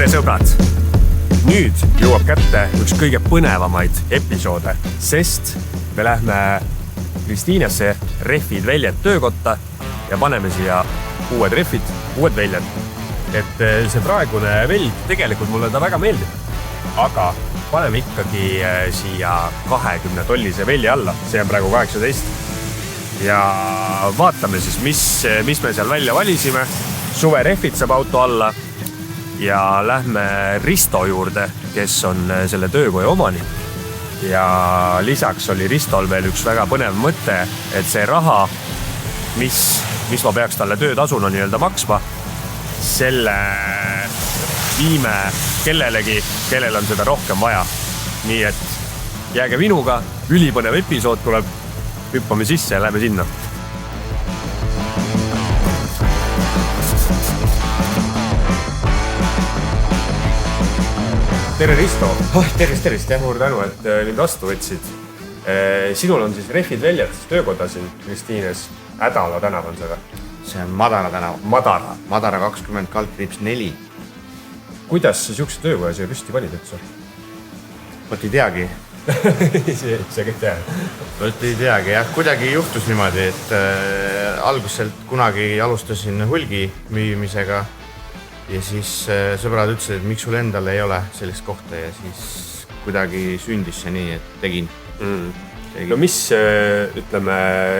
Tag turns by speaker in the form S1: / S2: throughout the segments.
S1: Tere sõbrad! Nüüd jõuab kätte üks kõige põnevamaid episoode, sest me lähme Kristiinesse rehvid väljad töökotta ja paneme siia uued rehvid, uued väljad. Et see praegune velg, tegelikult mulle ta väga meeldib, aga paneme ikkagi siia 20 tollise velja alla, see on praegu 18. Ja vaatame siis, mis me seal välja valisime. Suve rehvid saab auto alla ja lähme Risto juurde, kes on selle töökoja omanik. Ja lisaks oli Ristol veel üks väga põnev mõte, et see raha, mis ma peaks talle töötasuna nii-öelda maksma, selle viime kellelegi, kellel on seda rohkem vaja. Nii et jääge minuga, ülipõnev episood tuleb, hüppame sisse ja lähme sinna. Tere Risto!
S2: Tervist, jah.
S1: Suur tänu, et nüüd vastu võtsid. Sinul on siis rehvid väljad töökoda siin Kristiines. Ädala tänav on seda?
S2: See on Madara tänav. Madara 20/4.
S1: Kuidas siukse töökoja siia püsti panid üldse?
S2: Võt ei teagi.
S1: see kõik teha.
S2: Võt ei teagi, jah. Kuidagi juhtus niimoodi, et alguselt kunagi alustasin hulgi müümisega ja siis sõbrad ütlesid, et miks sul endal ei ole sellist kohta ja siis kuidagi sündis see nii, et tegin.
S1: No mis, ütleme,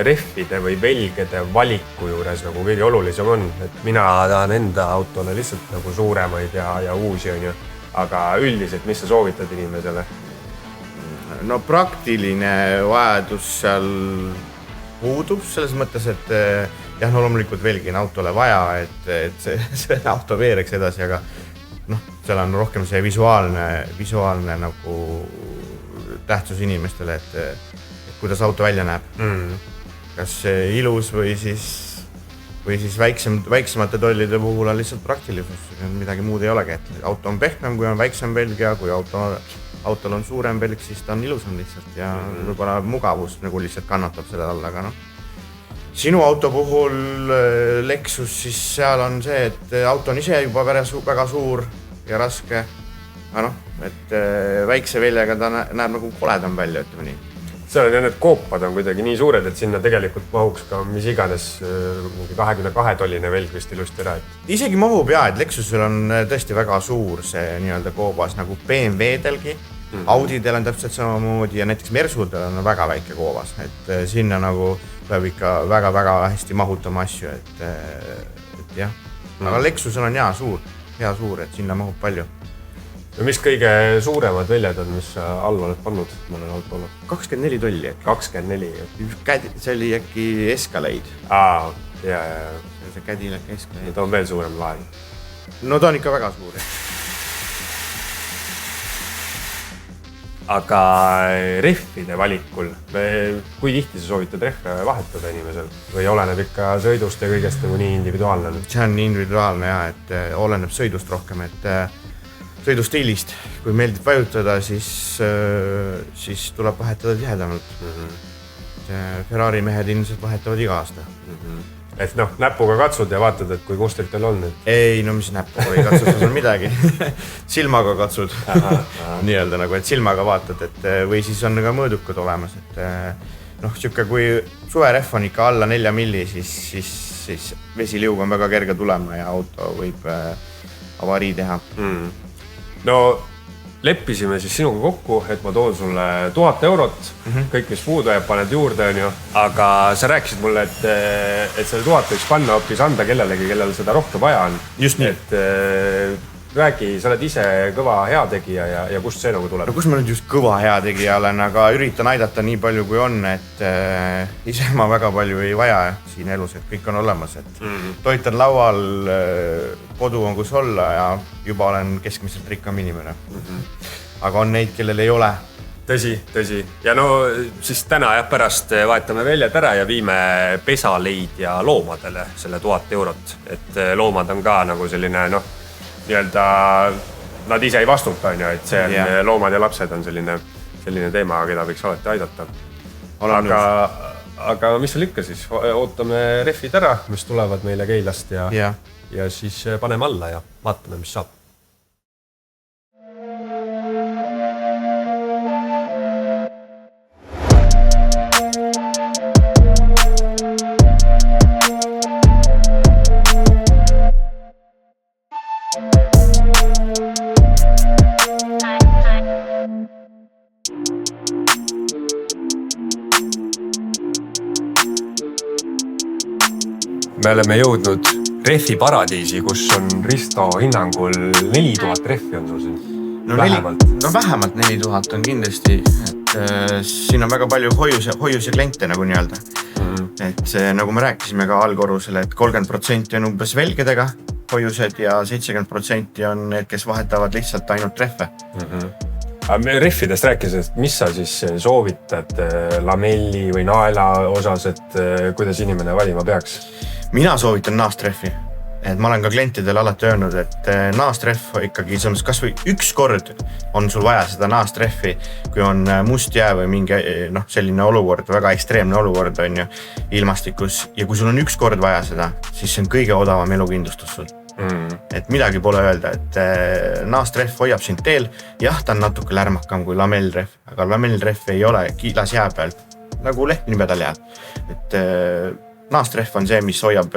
S1: rehvide või velgede valiku juures nagu kõige olulisem on, et mina tahan enda autole lihtsalt nagu suuremaid ja uusi on ju, aga üldiselt, mis sa soovitad inimesele?
S2: No praktiline vajadus seal puudub selles mõttes, et jah, no loomulikult velgi on autole vaja, et see auto veereks edasi, aga seal on rohkem see visuaalne nagu tähtsus inimestele, et kuidas auto välja näeb. Kas ilus või siis väiksemate tollide puhul on lihtsalt praktilisus, midagi muud ei olegi, et auto on pehmem, kui on väiksem velg ja kui autol on suurem velg, siis ta on ilusam lihtsalt ja võib-olla mugavus nagu lihtsalt kannatab selle all, aga sinu auto puhul Lexus, siis seal on see, et auto on ise juba väga suur ja raske, aga et väikse veljaga ta näeb nagu koledam välja, ütleme nii.
S1: Seal on need koopad on kuidagi nii suured, et sinna tegelikult mahuks ka mis iganes 22 tolline velg vist ilusti ära.
S2: Isegi mahub jah, et Lexusel on tõesti väga suur see nii-öelda koobas nagu BMW-delgi. Audidel on täpselt samamoodi ja näiteks Mersudel on väga väike koobas, et sinna nagu peab ikka väga-väga hästi mahutama asju, et jah. Aga Lexusel on hea suur, et sinna mahub palju.
S1: Ja mis kõige suuremad väljad on, mis all oled pannud mõnel autole?
S2: 24 tolli äkki.
S1: 24?
S2: See oli äkki Escalade.
S1: Ja.
S2: See Cadillac Escalade.
S1: Ta on veel suurem laen.
S2: No ta on ikka väga suur.
S1: Aga rehvide valikul, kui tihti sa soovitad rehve vahetada inimesel? Või oleneb ikka sõidust ja kõigest nagu nii individuaalne?
S2: See on nii individuaalne jah, et oleneb sõidust rohkem, et sõidustiilist. Kui meeldib vajutada, siis tuleb vahetada tihedamalt. Ferrari mehed ilmselt vahetavad iga aasta.
S1: Et näpuga katsud ja vaatad, et kui mustrit teil on?
S2: Ei, mis näpuga ei katsud, sul midagi. Silmaga katsud. Nii-öelda nagu, et silmaga vaatad, või siis on ka mõõdukad olemas. Siuke, kui suverehv on ikka alla 4 milli, siis vesiliug on väga kerge tulema ja auto võib avarii teha.
S1: No leppisime siis sinuga kokku, et ma toon sulle 1000 eurot, kõik mis puudu jääb, paned juurde, on ju. Aga sa rääkisid mulle, et selle 1000 võiks panna hoopis anda kellelegi, kellel seda rohkem vaja on.
S2: Just nii.
S1: Et räägi, sa oled ise kõva heategija ja kust see nagu tuleb?
S2: No kus ma nüüd just kõva heategija olen, aga üritan aidata nii palju kui on, et ise ma väga palju ei vaja siin elus, et kõik on olemas, et toit on laual, kodu on kus olla ja juba olen keskmiselt rikkam inimene. Aga on neid, kellel ei ole.
S1: Tõsi. Ja siis täna pärast vahetame väljad ära ja viime pesaleid ja loomadele selle 1000 eurot. Et loomad on ka nagu selline, nii-öelda nad ise ei vastuta, et see on, loomad ja lapsed on selline teema, keda võiks alati aidata. Aga mis seal ikka siis? Ootame rehvid ära, mis tulevad meile Keilast ja siis paneme alla ja vaatame, mis saab. me oleme jõudnud rehvi paradiisi, kus on Risto hinnangul 4000 rehvi on sul siin. Vähemalt.
S2: Vähemalt 4000 on kindlasti, et siin on väga palju hoius ja kliente nagu nii-öelda. Et see, nagu me rääkisime ka allkorrusel, et 30% on umbes velgedega hoiused ja 70% on need, kes vahetavad lihtsalt ainult rehve.
S1: Aga me rehvidest rääkides, mis sa siis soovitad lamelli või naela osas, et kuidas inimene valima peaks?
S2: Mina soovitan naastrehvi. Et ma olen ka klientidele alati öelnud, et naastrehv ikkagi kas või üks kord on sul vaja seda naastrehvi, kui on must jää või mingi selline olukord, väga ekstreemne olukord on ju ilmastikus. Ja kui sul on üks kord vaja seda, siis see on kõige odavam elukindlustus sul. Et midagi pole öelda, et naastrehv hoiab sind teel. Jah, ta on natuke lärmakam kui lamellrehv, aga lamellrehv ei ole kiilas jää peal, nagu lehtnimedal jääb. Et naastrehv on see, mis hoiab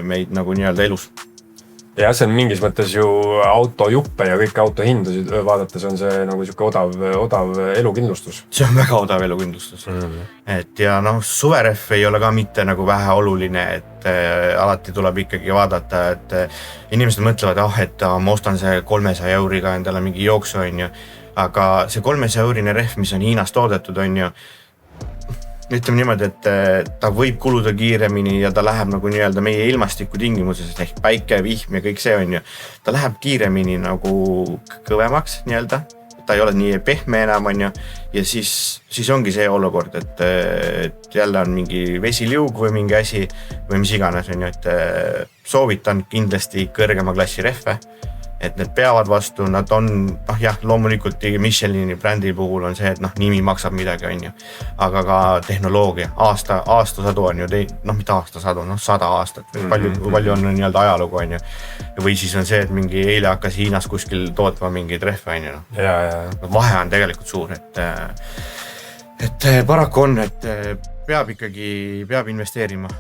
S2: meid nagu nii-öelda elus.
S1: Ja see on mingis mõttes ju autojuppe ja kõik autohindusid vaadates on see nagu siuke odav elukindlustus.
S2: See on väga odav elukindlustus. Et ja suverehv ei ole ka mitte nagu vähe oluline, et alati tuleb ikkagi vaadata, et inimesed mõtlevad, et ma ostan see 300 euriga endale mingi jooksu on ju. Aga see 300 eurine rehv, mis on Hiinas toodetud on ju, ütleme niimoodi, et ta võib kuluda kiiremini ja ta läheb nagu nii-öelda meie ilmastiku tingimuses ehk päike, vihm ja kõik see on ju. Ta läheb kiiremini nagu kõvemaks nii-öelda. Ta ei ole nii pehme enam on ju. Ja siis ongi see olukord, et jälle on mingi vesiliug või mingi asi või mis iganes on ju, et soovitan kindlasti kõrgema klassi rehve. Et need peavad vastu, nad on, loomulikult Michelini brändi puhul on see, et nimi maksab midagi on ju. Aga ka tehnoloogia, aastasadu on ju, mitte aastasadu, 100 aastat, palju on nii-öelda ajalugu on ju. Või siis on see, et mingi eile hakkas Hiinas kuskil tootma mingeid rehve on ju. Vahe on tegelikult suur, et paraku on, et peab investeerima.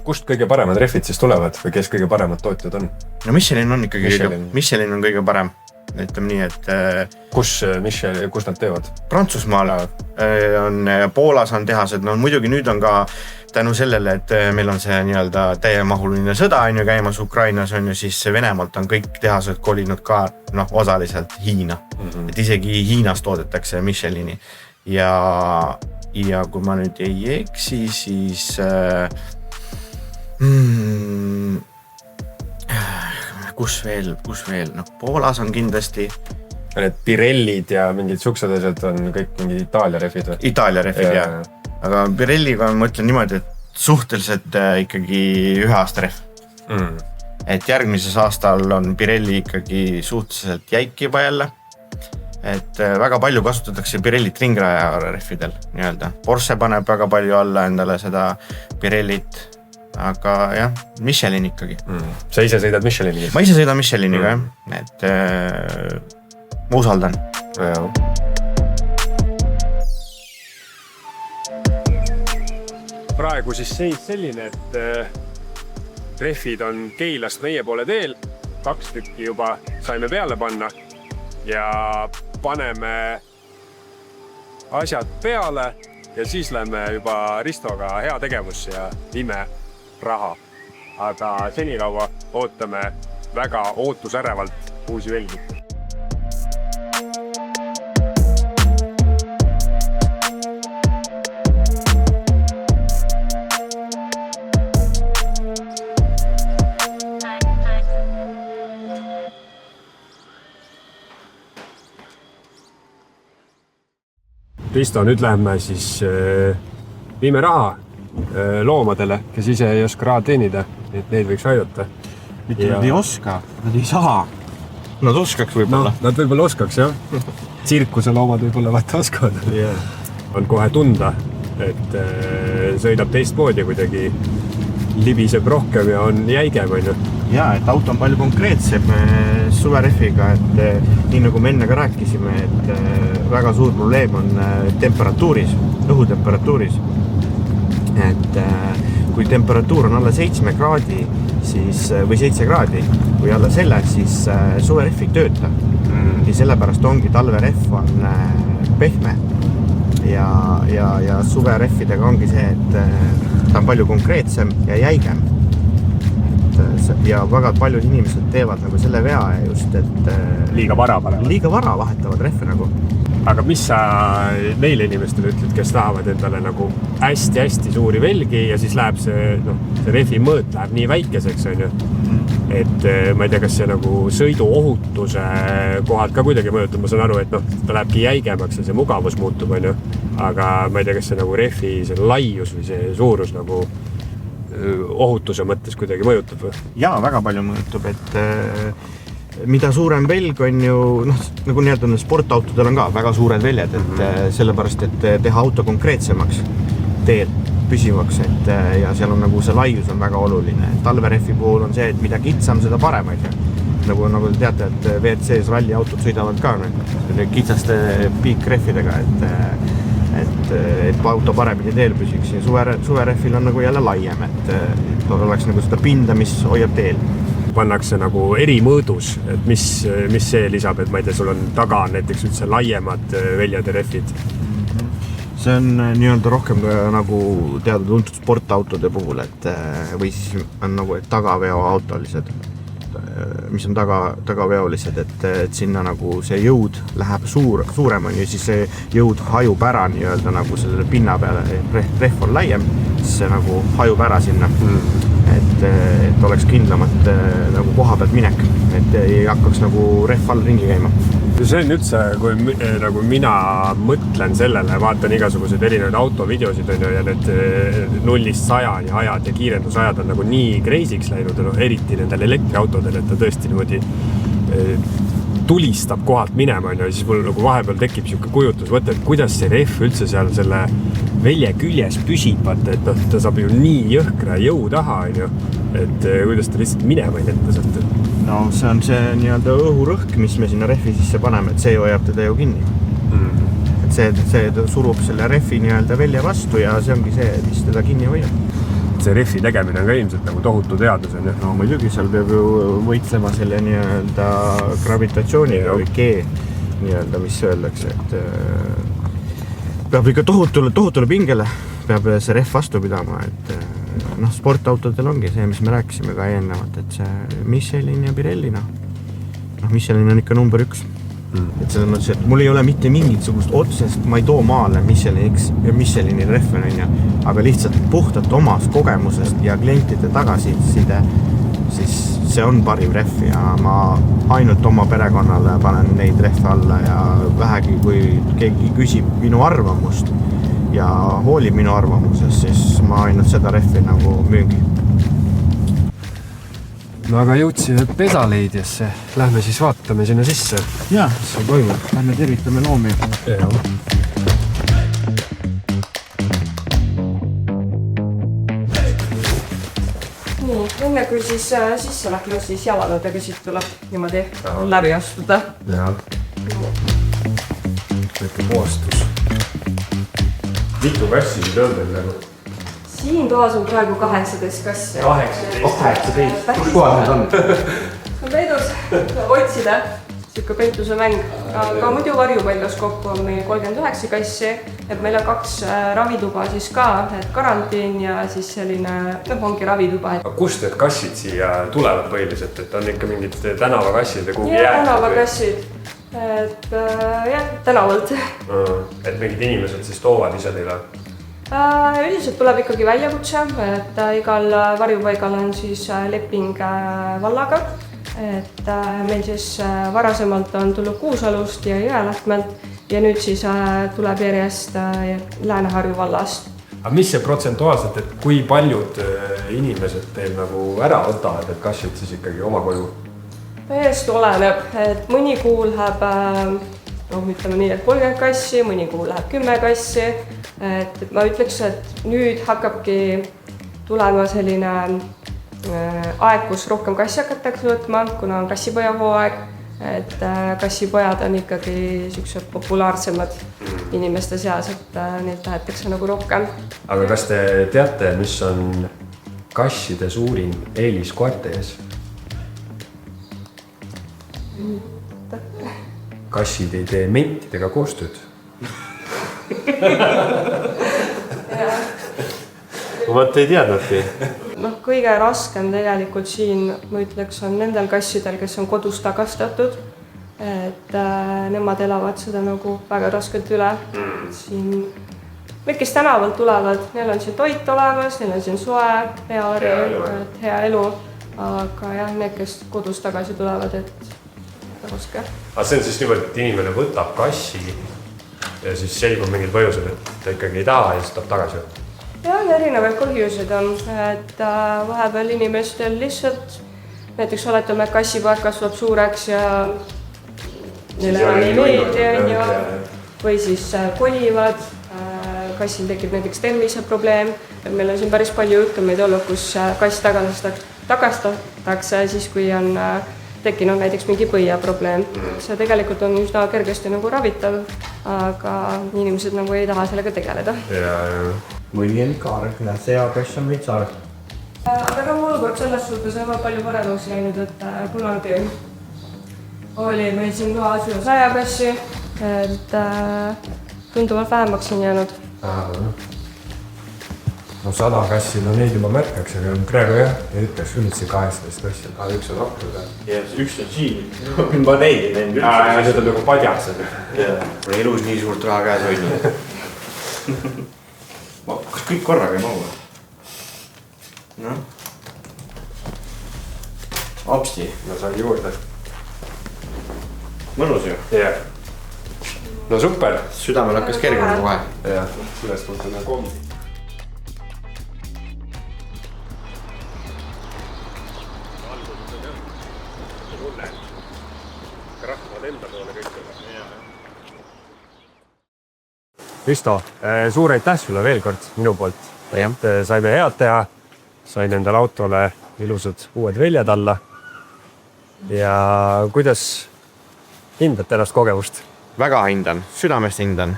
S1: Kust kõige paremad rehvid siis tulevad või kes kõige paremad tootjad on?
S2: No Michelin on ikkagi Michelin on kõige parem, ütleme nii, et
S1: kus nad teevad?
S2: Prantsusmaal on, Poolas on tehased, muidugi nüüd on ka tänu sellele, et meil on see nii-öelda täiemahuline sõda on ju käimas Ukrainas on ju, siis Venemaalt on kõik tehased kolinud ka osaliselt Hiina. Et isegi Hiinas toodetakse Michelini ja kui ma nüüd ei eksi, siis kus veel? Poolas on kindlasti.
S1: Need Pirellid ja mingid suksed asjad on kõik mingi Itaalia rehvid või?
S2: Itaalia rehvid, jah. Aga Pirelliga ma ütlen niimoodi, et suhteliselt ikkagi 1 aasta rehv. Et järgmises aastal on Pirelli ikkagi suhteliselt jäik juba jälle. Et väga palju kasutatakse Pirellit ringraja rehvidel nii-öelda. Porsche paneb väga palju alla endale seda Pirellit. Aga jah, Michelin ikkagi.
S1: Sa ise sõidad Micheliniga?
S2: Ma ise sõidan Micheliniga, jah. Et ma usaldan.
S1: Praegu siis seis selline, et rehvid on Keilast meie poole teel. 2 tükki juba saime peale panna ja paneme asjad peale ja siis lähme juba Ristoga hea tegevus ja viime raha. Aga senikaua ootame väga ootusärevalt uusi velgi. Risto, nüüd lähme siis viime raha loomadele, kes ise ei oska raha teenida, et neid võiks aidata.
S2: Mitte nad ei oska, nad ei saa. Nad oskaks võib-olla.
S1: Nad võib-olla oskaks, jah. Tsirkuse loomad võib-olla vaata oskavad. On kohe tunda, et sõidab teistmoodi kuidagi libiseb rohkem ja on jäigem.
S2: Ja, et auto on palju konkreetsem suverehviga, et nii nagu me enne ka rääkisime, et väga suur probleem on temperatuuris, õhutemperatuuris. Et kui temperatuur on alla 7 kraadi või 7 kraadi või alla selle, siis suverehv ei tööta. Ja sellepärast ongi talverehv on pehme ja suverehvidega ongi see, et ta on palju konkreetsem ja jäigem. ja väga paljud inimesed teevad nagu selle vea just, et
S1: liiga vara
S2: vahetavad rehve nagu.
S1: Aga mis sa neile inimestele ütled, kes tahavad endale nagu hästi-hästi suuri velgi ja siis läheb see rehvi mõõt läheb nii väikeseks, on ju. Et ma ei tea, kas see nagu sõiduohutuse kohalt ka kuidagi mõjutab, ma saan aru, et ta lähebki jäigemaks ja see mugavus muutub, on ju. Aga ma ei tea, kas see nagu rehvi see laius või see suurus nagu ohutuse mõttes kuidagi mõjutab või?
S2: Jaa, väga palju mõjutab, et mida suurem velg on ju, nagu nii-öelda sportautodel on ka väga suured väljad, et sellepärast, et teha auto konkreetsemaks teel püsivaks, et ja seal on nagu see laius on väga oluline. Talverehvi puhul on see, et mida kitsam, seda parem, nagu te teate, et WRC's ralliautod sõidavad ka kitsaste piikrehvidega, et auto paremini teel püsiks ja suverehvil on nagu jälle laiem, et oleks nagu seda pinda, mis hoiab teel.
S1: Pannakse nagu eri mõõdus, et mis see lisab, et ma ei tea, sul on taga näiteks üldse laiemad väljade rehvid.
S2: See on nii-öelda rohkem nagu teada-tuntud sportautode puhul, et või siis on nagu tagaveoautolised, mis on tagaveolised, et sinna nagu see jõud läheb suurem on ja siis see jõud hajub ära nii-öelda nagu selle pinna peale, rehv on laiem, siis see nagu hajub ära sinna. Et oleks kindlamalt nagu koha pealt minek, et ei hakkaks nagu rehv all ringi käima.
S1: See on üldse, kui nagu mina mõtlen sellele, vaatan igasuguseid erinevaid autovideosid on ju, ja need 0-100 ajad ja kiirendusajad on nagu nii kreisiks läinud, eriti nendel elektriautodel, et ta tõesti niimoodi tulistab kohalt minema on ju, ja siis mul nagu vahepeal tekib siuke kujutus, et kuidas see rehv üldse seal selle velje küljes püsib, et ta saab ju nii jõhkra jõu taha on ju, et kuidas ta lihtsalt minema ei lenda sealt.
S2: No see on see nii-öelda õhurõhk, mis me sinna rehvi sisse paneme, et see hoiab teda ju kinni. Et see surub selle rehvi nii-öelda velje vastu ja see ongi see, mis teda kinni hoiab.
S1: See rehvi tegemine on ka ilmselt nagu tohutu teadus on ju.
S2: No muidugi seal peab ju võitlema selle nii-öelda gravitatsiooniga või G nii-öelda, mis öeldakse, et peab ikka tohutule pingele peab see rehv vastu pidama, et sportautodel ongi see, mis me rääkisime ka eelnevalt, et see Michelin ja Pirelli Michelin on ikka number 1. Et selles mõttes, et mul ei ole mitte mingisugust otsest, ma ei too maale Michelini rehve on ju, aga lihtsalt puhtalt omast kogemusest ja klientide tagasiside, siis see on parim rehv ja ma ainult oma perekonnale panen neid rehve alla ja vähegi, kui keegi küsib minu arvamust ja hoolib minu arvamusest, siis ma ainult seda rehvi nagu müüngi.
S1: No aga jõudsime pedaleidjasse. Lähme siis vaatame sinna sisse.
S2: Jaa, see toimub. Lähme tervitame loomi.
S1: Jaa.
S3: Nii, enne kui siis sisse lähme, siis jalanadega siit tuleb niimoodi läbi astuda.
S1: Jaa. Väike puhastus. Mitu kassi nüüd on meil nagu?
S3: Siin toas on praegu 18 kassi.
S2: 18? Kus kohal need on?
S3: On peidus otsida, siuke peituse mäng. Aga muidu varjupaigas kokku on meil 39 kassi, et meil on 2 ravituba siis ka, et karantiin ja siis selline, ongi ravituba.
S1: Kust need kassid siia tulevad põhiliselt, et on ikka mingid tänavakassid ja kuhugi
S3: jäätud? Tänavakassid, et jah, tänavalt.
S1: Et mingid inimesed siis toovad ise teile?
S3: Üldiselt tuleb ikkagi väljakutse, et igal varjupaigal on siis leping vallaga, et meil siis varasemalt on tulnud Kuusalust ja Jõelähtmelt ja nüüd siis tuleb järjest Lääne-Harju vallast.
S1: Aga mis see protsentuaalselt, et kui paljud inimesed teil nagu ära võtavad, et kassid siis ikkagi oma koju?
S3: Täiesti oleneb, et mõni kuu läheb ütleme nii, et 30 kassi, mõni kuu läheb 10 kassi. Et ma ütleks, et nüüd hakkabki tulema selline aeg, kus rohkem kassi hakatakse võtma, kuna on kassipoja hooaeg, et kassipojad on ikkagi siuksed populaarsemad inimeste seas, et neid tahetakse nagu rohkem.
S1: Aga kas te teate, mis on kasside suurim eelis koerte ees? Kassid ei tee mentidega koostööd. vot ei teadnudki.
S3: Noh, kõige raskem tegelikult siin, ma ütleks, on nendel kassidel, kes on kodus tagastatud. Et nemad elavad seda nagu väga raskelt üle. Siin, need, kes tänavalt tulevad, neil on siin toit olemas, neil on siin soe, hea elu. Aga jah, need, kes kodus tagasi tulevad, et raske.
S1: Aga see on siis niimoodi, et inimene võtab kassi ja siis selgub mingid põhjused, et ta ikkagi ei taha ja siis tuleb tagasi.
S3: Ja erinevaid põhjuseid on, et vahepeal inimestel lihtsalt näiteks oletame, et kassipoeg kasvab suureks ja neile enam ei meeldi, või siis kolivad, kassil tekib näiteks terviseprobleem. Meil on siin päris palju juhtumeid olnud, kus kass tagastatakse siis, kui on tekkinud näiteks mingi põieprobleem. See tegelikult on üsna kergesti nagu ravitav, aga inimesed nagu ei taha sellega tegeleda.
S4: Või on ka arvina, see kass on veits arv.
S3: Aga ka olukord selles suhtes on palju paremaks läinud, et kunagi oli meil siin kohas üle 100 kassi, et tunduvalt vähemaks on jäänud.
S1: No 100 kassi, no neid juba märkaks, aga praegu jah, ei ütleks üldse 18 kassi. Üks on apnud.
S2: Ja üks on siin. Ma neid ei näinud üldse.
S1: Ja need on nagu padjased.
S2: Mul elus nii suurt raha käes hoidnud. Kas kõik korraga ei mahu? No. Apsti.
S1: No sai juurde.
S2: Mõnus ju.
S1: Jah. No super.
S2: Südamel hakkas kergema kohe.
S1: Jah, sellest mõtleme kombi. Risto, suur aitäh sulle veel kord minu poolt. Saime head teha, sain endale autole ilusad uued väljad alla. Ja kuidas hindad tänast kogemust?
S2: Väga hindan, südamest hindan.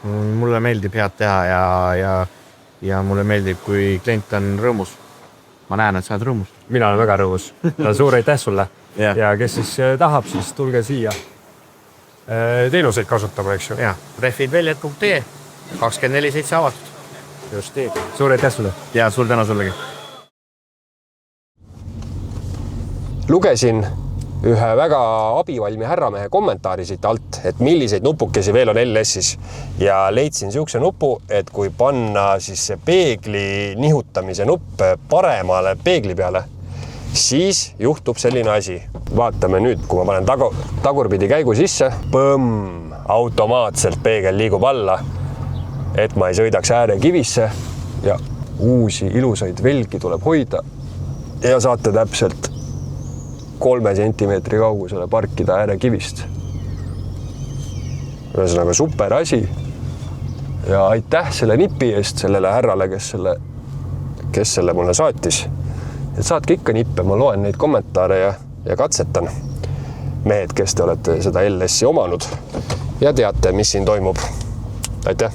S2: Mulle meeldib head teha ja mulle meeldib, kui klient on rõõmus. Ma näen, et sa oled rõõmus.
S1: Mina olen väga rõõmus. Suur aitäh sulle. Ja kes siis tahab, siis tulge siia teenuseid kasutama, eks ju.
S2: Ja, refidveljad.ee 24/7 avatud.
S1: Just nii. Suur aitäh sulle.
S2: Ja suur tänu sullegi.
S5: Lugesin ühe väga abivalmi härramehe kommentaari siit alt, et milliseid nupukesi veel on LS-is ja leidsin siukse nupu, et kui panna siis see peegli nihutamise nupp paremale peegli peale, siis juhtub selline asi. Vaatame nüüd, kui ma panen tagurpidi käigu sisse, automaatselt peegel liigub alla, et ma ei sõidaks äärekivisse ja uusi ilusaid velgi tuleb hoida ja saate täpselt 3 sentimeetri kaugusele parkida äärekivist. Ühesõnaga super asi ja aitäh selle nipi eest sellele härrale, kes selle mulle saatis. Et saatke ikka nippe, ma loen neid kommentaare ja katsetan. Mehed, kes te olete seda LS-i omanud ja teate, mis siin toimub. Aitäh!